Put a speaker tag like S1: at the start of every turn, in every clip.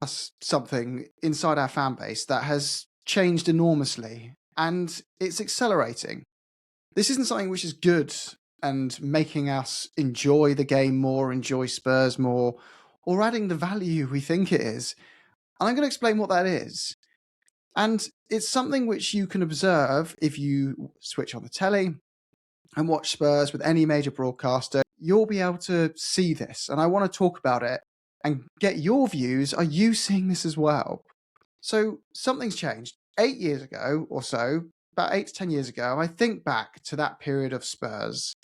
S1: us something inside our fan base that has changed enormously, and it's accelerating. This isn't something which is good and making us enjoy the game more, enjoy Spurs more, or adding the value we think it is. And I'm going to explain what that is. And it's something which you can observe if you switch on the telly and watch Spurs with any major broadcaster. You'll be able to see this. And I want to talk about it and get your views. Are you seeing this as well? So something's changed. 8 years ago or so, about 8 to 10 years ago, I think back to that period of Spurs.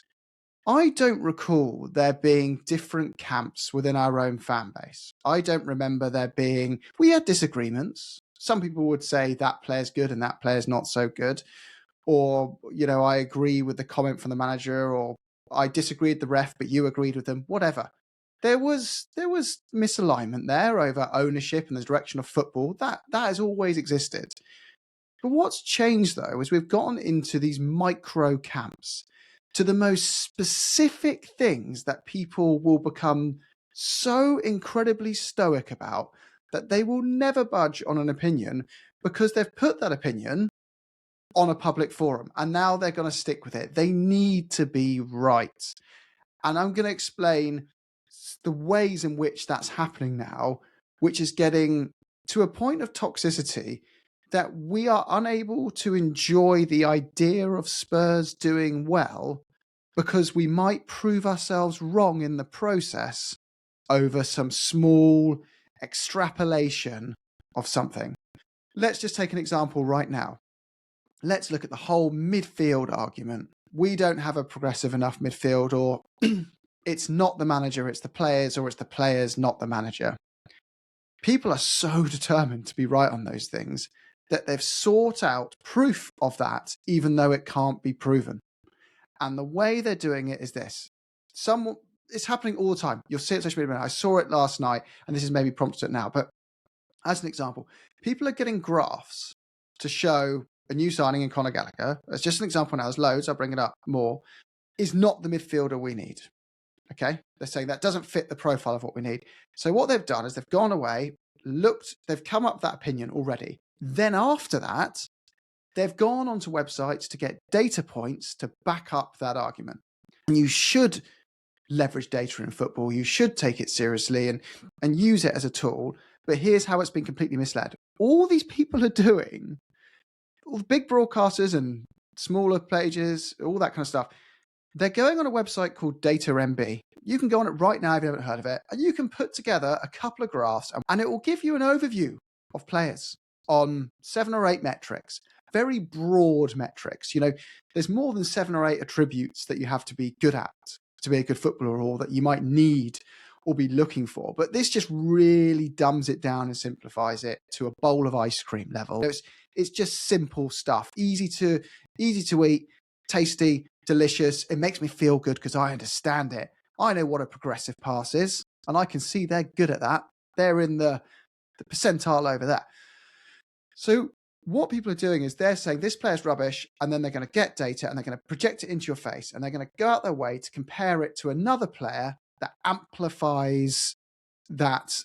S1: I don't recall there being different camps within our own fan base. I don't remember there being, we had disagreements. Some people would say that player's good and that player's not so good. Or, I agree with the comment from the manager, or I disagreed with the ref, but you agreed with them, whatever. There was misalignment there over ownership and the direction of football. That has always existed. But what's changed, though, is we've gotten into these micro camps, to the most specific things that people will become so incredibly stoic about that they will never budge on an opinion because they've put that opinion on a public forum and now they're going to stick with it. They need to be right. And I'm going to explain the ways in which that's happening now, which is getting to a point of toxicity that we are unable to enjoy the idea of Spurs doing well because we might prove ourselves wrong in the process over some small extrapolation of something. Let's just take an example right now. Let's look at the whole midfield argument. We don't have a progressive enough midfield, or it's not the manager, it's the players, or it's the players, not the manager. People are so determined to be right on those things that they've sought out proof of that, even though it can't be proven. And the way they're doing it is this. It's happening all the time. You'll see it on social media. I saw it last night, and this has maybe prompted it now. But as an example, people are getting graphs to show a new signing in Conor Gallagher. That's just an example now. There's loads. I'll bring it up more. Is not the midfielder we need. Okay? They're saying that doesn't fit the profile of what we need. So what they've done is they've gone away, they've come up with that opinion already. Then after that, they've gone onto websites to get data points to back up that argument. And you should leverage data in football. You should take it seriously and use it as a tool. But here's how it's been completely misled. All these people are doing, all the big broadcasters and smaller pages, all that kind of stuff, they're going on a website called Data MB. You can go on it right now if you haven't heard of it, and you can put together a couple of graphs, and it will give you an overview of players on 7 or 8 metrics, very broad metrics. There's more than 7 or 8 attributes that you have to be good at to be a good footballer, or that you might need or be looking for. But this just really dumbs it down and simplifies it to a bowl of ice cream level. It's just simple stuff, easy to eat, tasty, delicious. It makes me feel good because I understand it. I know what a progressive pass is, and I can see they're good at that. They're in the percentile over there. So what people are doing is they're saying this player's rubbish, and then they're going to get data and they're going to project it into your face, and they're going to go out their way to compare it to another player that amplifies that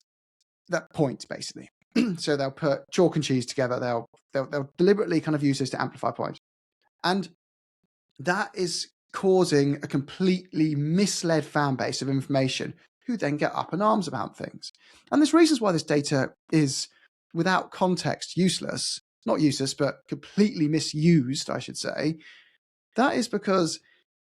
S1: point, basically. So they'll put chalk and cheese together. They'll deliberately kind of use this to amplify points. And that is causing a completely misled fan base of information who then get up in arms about things. And there's reasons why this data is, without context, useless. Not useless, but completely misused, I should say. That is because,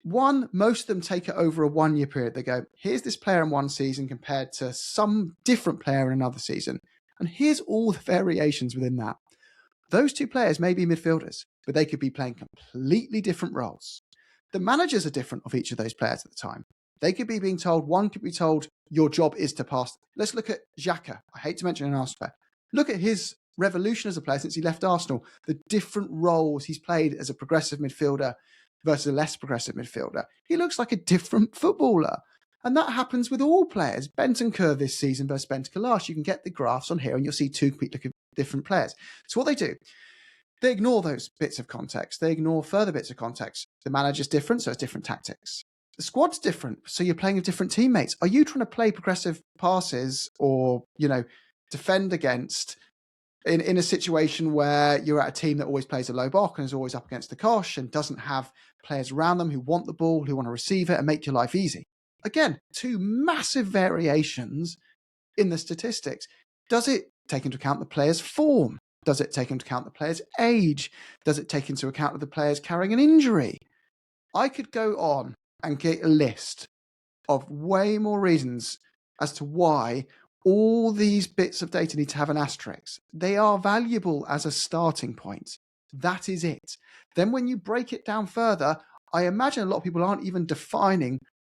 S1: one, most of them take it over a 1-year period. They go, here's this player in one season compared to some different player in another season. And here's all the variations within that. Those 2 players may be midfielders, but they could be playing completely different roles. The managers are different of each of those players at the time. They could be being told, one could be told, your job is to pass. Let's look at Xhaka. I hate to mention an Arsenal player. Look at his revolution as a player since he left Arsenal. The different roles he's played as a progressive midfielder versus a less progressive midfielder. He looks like a different footballer. And that happens with all players. Bentancur this season versus Bentancur last. You can get the graphs on here and you'll see 2 completely different players. So what they do, they ignore those bits of context. They ignore further bits of context. The manager's different, so it's different tactics. The squad's different, so you're playing with different teammates. Are you trying to play progressive passes or, defend against in a situation where you're at a team that always plays a low block and is always up against the cosh and doesn't have players around them who want the ball, who want to receive it and make your life easy. Again, two massive variations in the statistics. Does it take into account the player's form? Does it take into account the player's age? Does it take into account the player's carrying an injury? I could go on and get a list of way more reasons as to why all these bits of data need to have an asterisk. They are valuable as a starting point. That is it. Then when you break it down further, I imagine a lot of people aren't even defining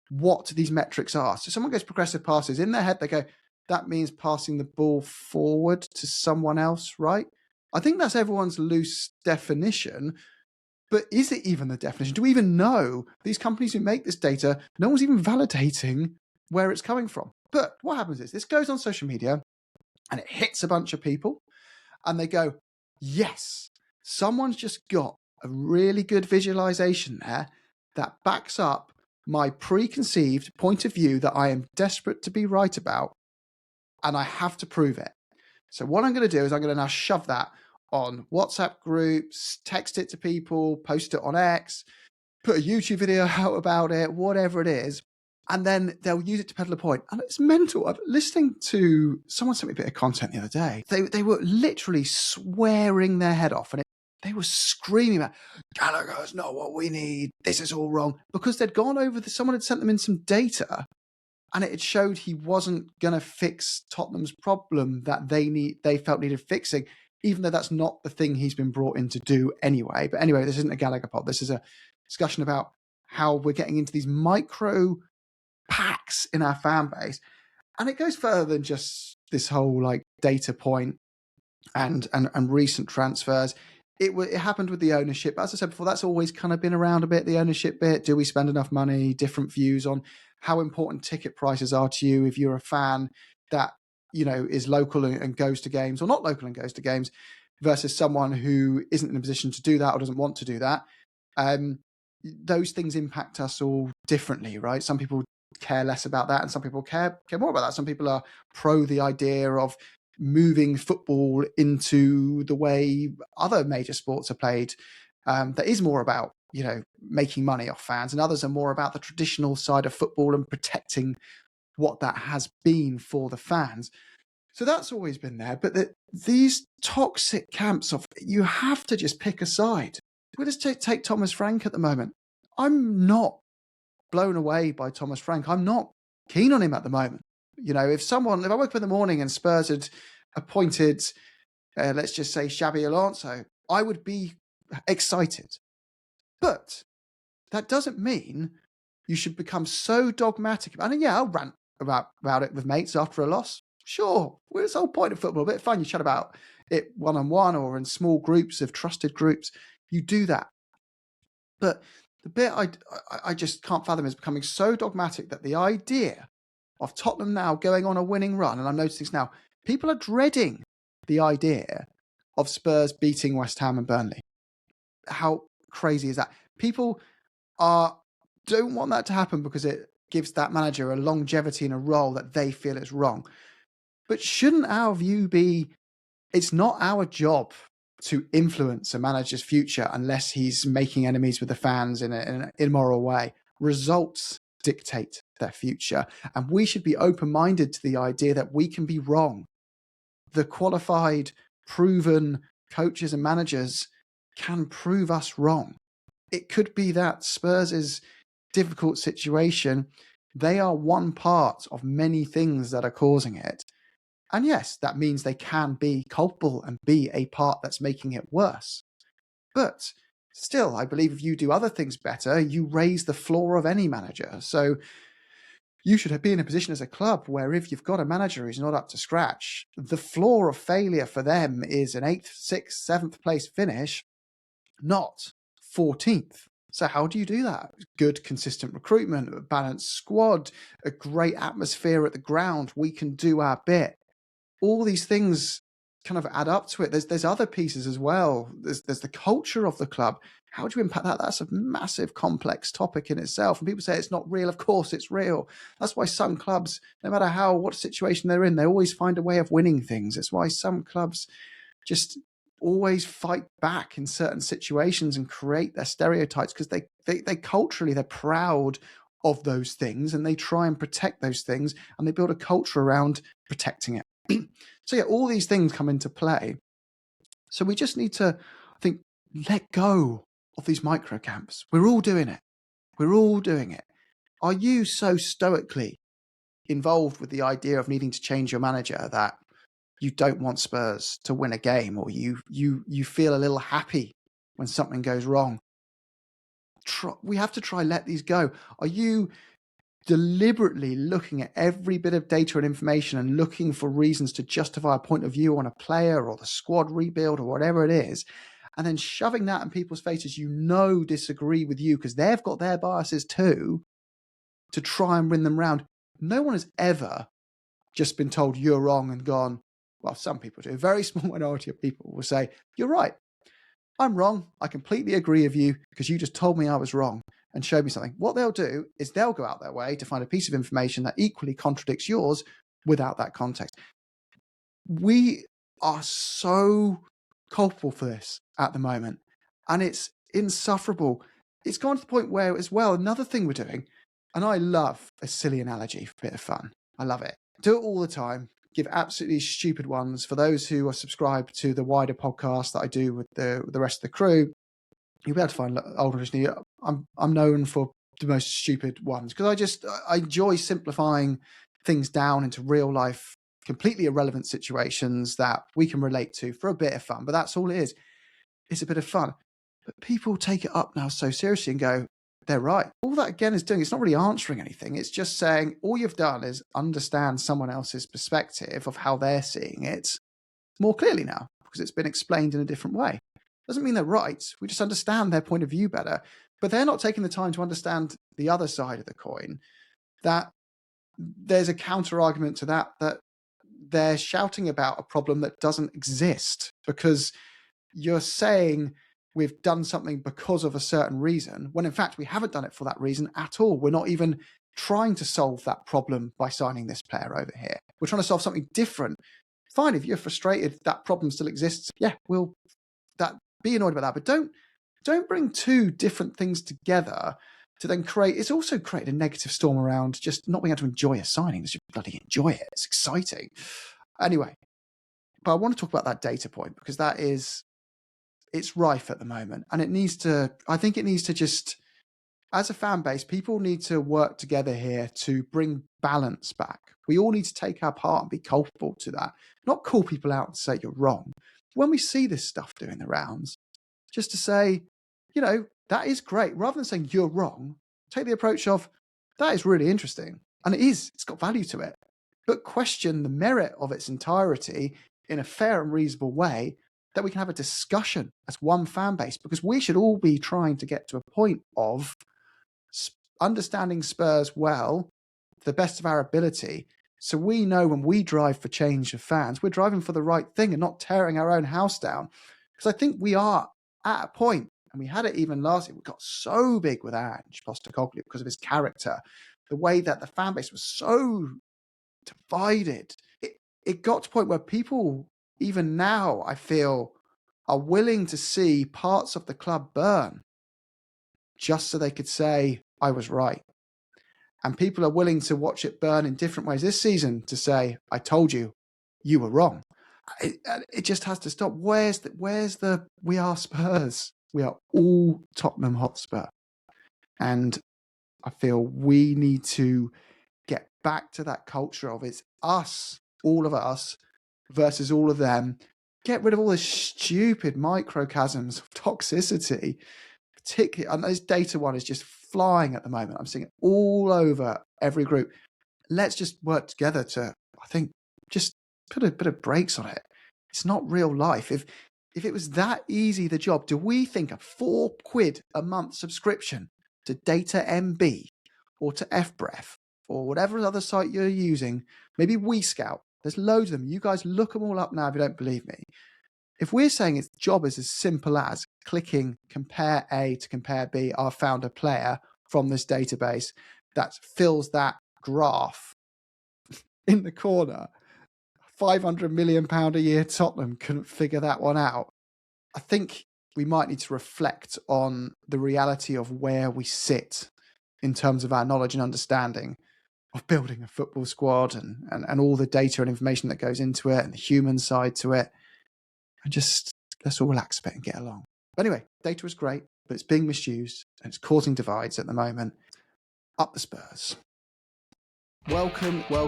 S1: what these metrics are. So someone goes progressive passes, in their head they go, that means passing the ball forward to someone else, right? I think that's everyone's loose definition. But is it even the definition? Do we even know? These companies who make this data, no one's even validating where it's coming from. But what happens is this goes on social media and it hits a bunch of people and they go, yes, someone's just got a really good visualization there that backs up my preconceived point of view that I am desperate to be right about, and I have to prove it. So what I'm going to do is I'm going to now shove that on WhatsApp groups, text it to people, post it on X, put a YouTube video out about it, whatever it is, and then they'll use it to peddle a point. And it's mental. I'm listening to someone sent me a bit of content the other day. They were literally swearing their head off, and they were screaming about, Gallagher's not what we need. This is all wrong. Because they'd gone over someone had sent them in some data, and it showed he wasn't going to fix Tottenham's problem that they felt needed fixing, even though that's not the thing he's been brought in to do anyway. But anyway, this isn't a Gallagher pod. This is a discussion about how we're getting into these micro packs in our fan base. And it goes further than just this whole like data point and recent transfers. It happened with the ownership. As I said before, that's always kind of been around a bit, the ownership bit. Do we spend enough money? Different views on how important ticket prices are to you if you're a fan that, you know, is local and goes to games, or not local and goes to games, versus someone who isn't in a position to do that or doesn't want to do that. Those things impact us all differently, right? Some people care less about that and some people care more about that. Some people are pro the idea of moving football into the way other major sports are played, that is more about, you know, making money off fans, and others are more about the traditional side of football and protecting what that has been for the fans. So that's always been there. But these toxic camps of, you have to just pick a side. We'll just take Thomas Frank at the moment. I'm not blown away by Thomas Frank. I'm not keen on him at the moment. You know, if I woke up in the morning and Spurs had appointed, let's just say, Xabi Alonso, I would be excited. But that doesn't mean you should become so dogmatic. And yeah, I'll rant about it with mates after a loss. Sure, it's the whole point of football. A bit fun. You chat about it one-on-one or in small groups of trusted groups. You do that. But the bit I just can't fathom is becoming so dogmatic that the idea of Tottenham now going on a winning run, and I'm noticing this now, people are dreading the idea of Spurs beating West Ham and Burnley. How crazy is that? People don't want that to happen because it gives that manager a longevity in a role that they feel is wrong. But shouldn't our view be, it's not our job to influence a manager's future unless he's making enemies with the fans in an immoral way? Results dictate their future, and we should be open-minded to the idea that we can be wrong. The qualified, proven coaches and managers can prove us wrong. It could be that Spurs' difficult situation, they are one part of many things that are causing it. And yes, that means they can be culpable and be a part that's making it worse. But still, I believe if you do other things better, you raise the floor of any manager. So you should be in a position as a club where if you've got a manager who's not up to scratch, the floor of failure for them is an 8th, 6th, 7th place finish, not 14th. So how do you do that? Good, consistent recruitment, a balanced squad, a great atmosphere at the ground. We can do our bit. All these things kind of add up to it. There's other pieces as well. There's the culture of the club. How do you impact that? That's a massive, complex topic in itself. And people say it's not real. Of course, it's real. That's why some clubs, no matter what situation they're in, they always find a way of winning things. It's why some clubs just always fight back in certain situations and create their stereotypes, because they culturally, they're proud of those things and they try and protect those things, and they build a culture around protecting it. So yeah, all these things come into play. So we just need to, I think, let go of these micro camps. We're all doing it. We're all doing it. Are you so stoically involved with the idea of needing to change your manager that you don't want Spurs to win a game, or you feel a little happy when something goes wrong? We have to try let these go. Are you deliberately looking at every bit of data and information and looking for reasons to justify a point of view on a player or the squad rebuild or whatever it is, and then shoving that in people's faces disagree with you because they've got their biases too, to try and win them round? No one has ever just been told you're wrong and gone, well, some people do. A very small minority of people will say, you're right, I'm wrong. I completely agree with you because you just told me I was wrong and showed me something. What they'll do is they'll go out their way to find a piece of information that equally contradicts yours without that context. We are so culpable for this at the moment, and it's insufferable. It's gone to the point where, as well, another thing we're doing, and I love a silly analogy for a bit of fun. I love it. Do it all the time. Give absolutely stupid ones. For those who are subscribed to the wider podcast that I do with the rest of the crew, you'll be able to find old originally. I'm known for the most stupid ones because I enjoy simplifying things down into real life, completely irrelevant situations that we can relate to for a bit of fun. But that's all it is. It's a bit of fun. But people take it up now so seriously and go, they're right. All that again is doing, it's not really answering anything. It's just saying all you've done is understand someone else's perspective of how they're seeing it more clearly now because it's been explained in a different way. Doesn't mean they're right. We just understand their point of view better. But they're not taking the time to understand the other side of the coin, that there's a counter argument to that they're shouting about a problem that doesn't exist because you're saying we've done something because of a certain reason, when in fact we haven't done it for that reason at all. We're not even trying to solve that problem by signing this player over here. We're trying to solve something different. Fine, if you're frustrated that problem still exists, yeah, be annoyed about that. But don't bring two different things together to then it's also created a negative storm around just not being able to enjoy a signing. Just bloody enjoy it. It's exciting. Anyway, but I want to talk about that data point because it's rife at the moment, and I think it needs to just, as a fan base, people need to work together here to bring balance back. We all need to take our part and be culpable to that, not call people out and say you're wrong. When we see this stuff doing the rounds, just to say, that is great. Rather than saying you're wrong, take the approach of, that is really interesting. And it's got value to it. But question the merit of its entirety in a fair and reasonable way, that we can have a discussion as one fan base, because we should all be trying to get to a point of understanding Spurs well, to the best of our ability. So we know when we drive for change of fans, we're driving for the right thing and not tearing our own house down. Because I think we are at a point, and we had it even last year, we got so big with Ange Postecoglou because of his character, the way that the fan base was so divided. It got to a point where people, even now, I feel, are willing to see parts of the club burn just so they could say, I was right. And people are willing to watch it burn in different ways this season to say, I told you, you were wrong. It just has to stop. Where's the we are Spurs? We are all Tottenham Hotspur. And I feel we need to get back to that culture of it's us, all of us, versus all of them. Get rid of all this stupid microchasms of toxicity, particularly, and this data one is just flying at the moment. I'm seeing it all over every group. Let's just work together to, I think, just put a bit of brakes on it. It's not real life. If it was that easy, the job, do we think a £4 a month subscription to Data MB or to FBref or whatever other site you're using, maybe WeScout, There's loads of them. You guys look them all up now if you don't believe me. If we're saying its job is as simple as clicking compare A to compare B, I've found a player from this database that fills that graph in the corner, £500 million a year Tottenham couldn't figure that one out. I think we might need to reflect on the reality of where we sit in terms of our knowledge and understanding of building a football squad and all the data and information that goes into it and the human side to it. And just let's all relax a bit and get along. But anyway, data is great, but it's being misused and it's causing divides at the moment. Up the Spurs. Welcome to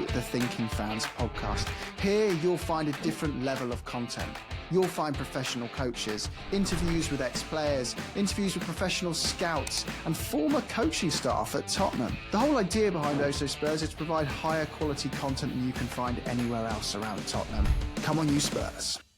S1: the Thinking Fans podcast. Here you'll find a different level of content. You'll find professional coaches, interviews with ex-players, interviews with professional scouts and former coaching staff at Tottenham. The whole idea behind Oso Spurs is to provide higher quality content than you can find anywhere else around Tottenham. Come on, you Spurs.